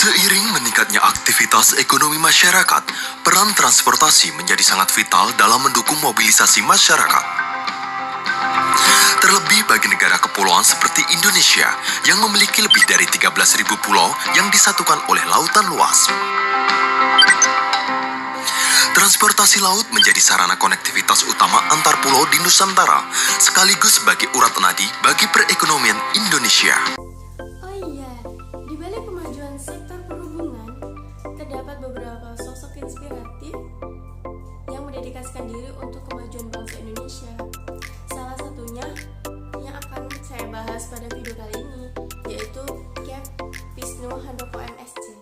Seiring meningkatnya aktivitas ekonomi masyarakat, peran transportasi menjadi sangat vital dalam mendukung mobilisasi masyarakat. Terlebih bagi negara kepulauan seperti Indonesia yang memiliki lebih dari 13.000 pulau yang disatukan oleh lautan luas. Transportasi laut menjadi sarana konektivitas utama antar pulau di Nusantara, sekaligus sebagai urat nadi bagi perekonomian Indonesia. Oh iya, di balik kemajuan sektor perhubungan, terdapat beberapa sosok inspiratif yang mendedikasikan diri untuk kemajuan bangsa Indonesia. Salah satunya yang akan saya bahas pada video kali ini, yaitu Capt. Wisnu Handoko MSc.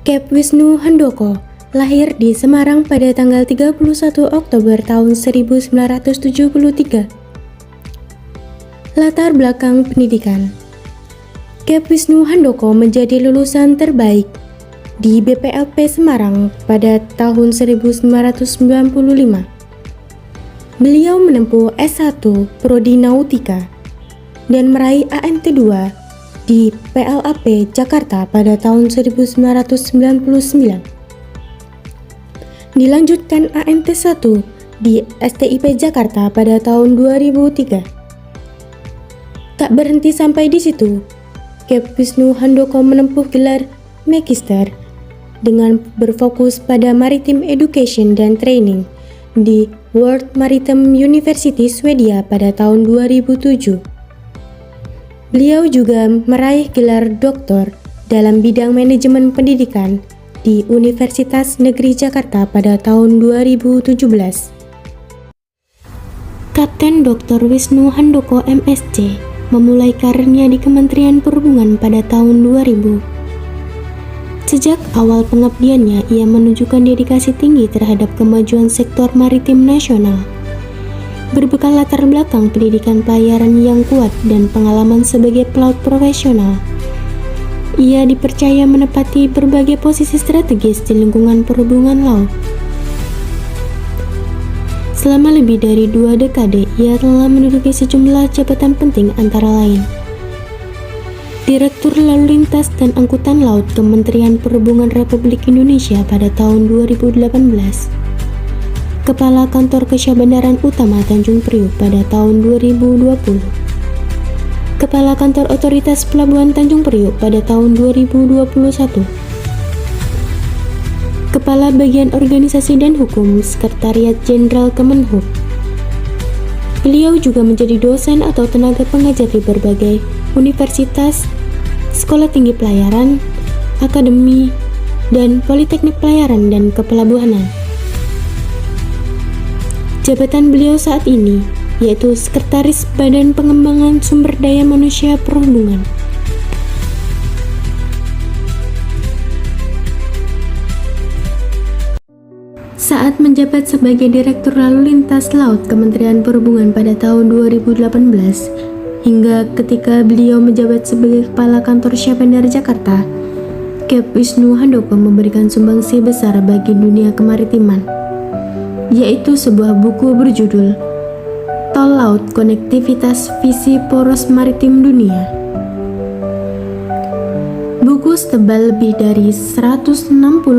Capt. Wisnu Handoko lahir di Semarang pada tanggal 31 Oktober tahun 1973. Latar belakang pendidikan. Capt. Wisnu Handoko menjadi lulusan terbaik di BPLP Semarang pada tahun 1995. Beliau menempuh S1 Prodi Nautika dan meraih ANT 2 di PLAP Jakarta pada tahun 1999. Dilanjutkan ANT 1 di STIP Jakarta pada tahun 2003. Tak berhenti sampai di situ, Capt. Wisnu Handoko menempuh gelar Magister dengan berfokus pada Maritime Education dan Training di World Maritime University Swedia pada tahun 2007. Beliau juga meraih gelar doktor dalam bidang manajemen pendidikan di Universitas Negeri Jakarta pada tahun 2017. Kapten Dr. Wisnu Handoko MSc memulai karirnya di Kementerian Perhubungan pada tahun 2000. Sejak awal pengabdiannya, ia menunjukkan dedikasi tinggi terhadap kemajuan sektor maritim nasional. Berbekal latar belakang pendidikan pelayaran yang kuat dan pengalaman sebagai pelaut profesional, ia dipercaya menepati berbagai posisi strategis di lingkungan perhubungan laut. Selama lebih dari 2 dekade, ia telah menduduki sejumlah jabatan penting antara lain: Direktur Lalu Lintas dan Angkutan Laut Kementerian Perhubungan Republik Indonesia pada tahun 2018, Kepala Kantor Kesyah-Bandaran Utama Tanjung Priok pada tahun 2020, Kepala Kantor Otoritas Pelabuhan Tanjung Priok pada tahun 2021, Kepala Bagian Organisasi dan Hukum Sekretariat Jenderal Kemenhub. Beliau juga menjadi dosen atau tenaga pengajar di berbagai universitas, sekolah tinggi pelayaran, akademi, dan politeknik pelayaran dan kepelabuhanan. Jabatan beliau saat ini yaitu Sekretaris Badan Pengembangan Sumber Daya Manusia Perhubungan. Saat menjabat sebagai Direktur Lalu Lintas Laut Kementerian Perhubungan pada tahun 2018, hingga ketika beliau menjabat sebagai Kepala Kantor Syah-Bandar Jakarta, Capt. Wisnu Handoko memberikan sumbangsi besar bagi dunia kemaritiman, yaitu sebuah buku berjudul Tol Laut Konektivitas Visi Poros Maritim Dunia. Buku setebal lebih dari 160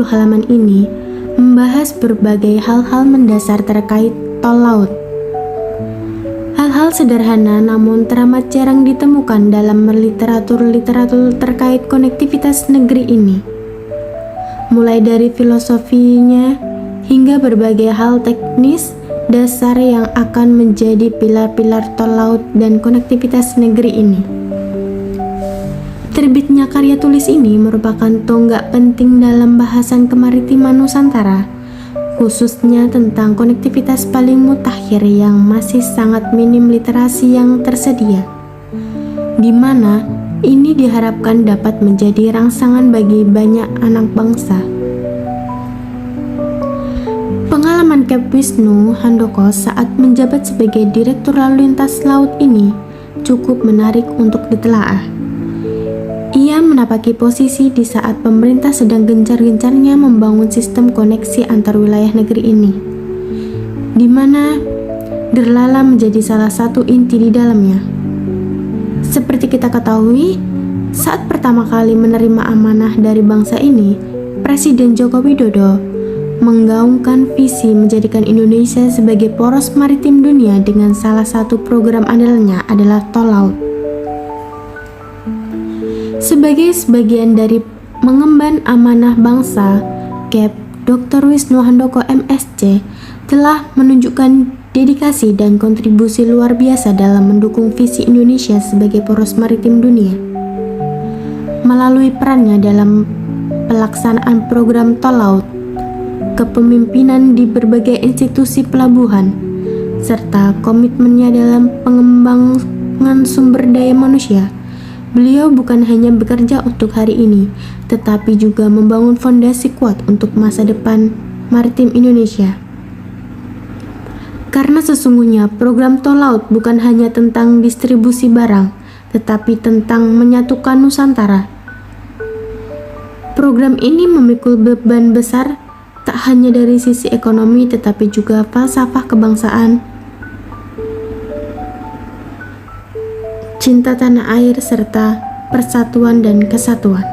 halaman ini membahas berbagai hal-hal mendasar terkait tol laut. Hal-hal sederhana namun teramat jarang ditemukan dalam literatur terkait konektivitas negeri ini. Mulai dari filosofinya hingga berbagai hal teknis dasar yang akan menjadi pilar-pilar tol laut dan konektivitas negeri ini. Terbitnya karya tulis ini merupakan tonggak penting dalam bahasan kemaritiman Nusantara, khususnya tentang konektivitas paling mutakhir yang masih sangat minim literasi yang tersedia, di mana ini diharapkan dapat menjadi rangsangan bagi banyak anak bangsa. Pengalaman Capt. Wisnu Handoko saat menjabat sebagai Direktur Lalu Lintas Laut ini cukup menarik untuk ditelaah. Ia menapaki posisi di saat pemerintah sedang gencar-gencarnya membangun sistem koneksi antar wilayah negeri ini, di mana Derlala menjadi salah satu inti di dalamnya. Seperti kita ketahui, Saat pertama kali menerima amanah dari bangsa ini, Presiden Joko Widodo menggaungkan visi menjadikan Indonesia sebagai poros maritim dunia dengan salah satu program andalannya adalah tol laut. Sebagai sebagian dari mengemban amanah bangsa, Kep Dr. Wisnu Handoko MSc telah menunjukkan dedikasi dan kontribusi luar biasa dalam mendukung visi Indonesia sebagai poros maritim dunia. Melalui perannya dalam pelaksanaan program tol laut, kepemimpinan di berbagai institusi pelabuhan, serta komitmennya dalam pengembangan sumber daya manusia, beliau bukan hanya bekerja untuk hari ini, tetapi juga membangun fondasi kuat untuk masa depan maritim Indonesia. Karena sesungguhnya program tol laut bukan hanya tentang distribusi barang, tetapi tentang menyatukan Nusantara. Program ini memikul beban besar tak hanya dari sisi ekonomi tetapi juga falsafah kebangsaan, cinta tanah air serta persatuan dan kesatuan.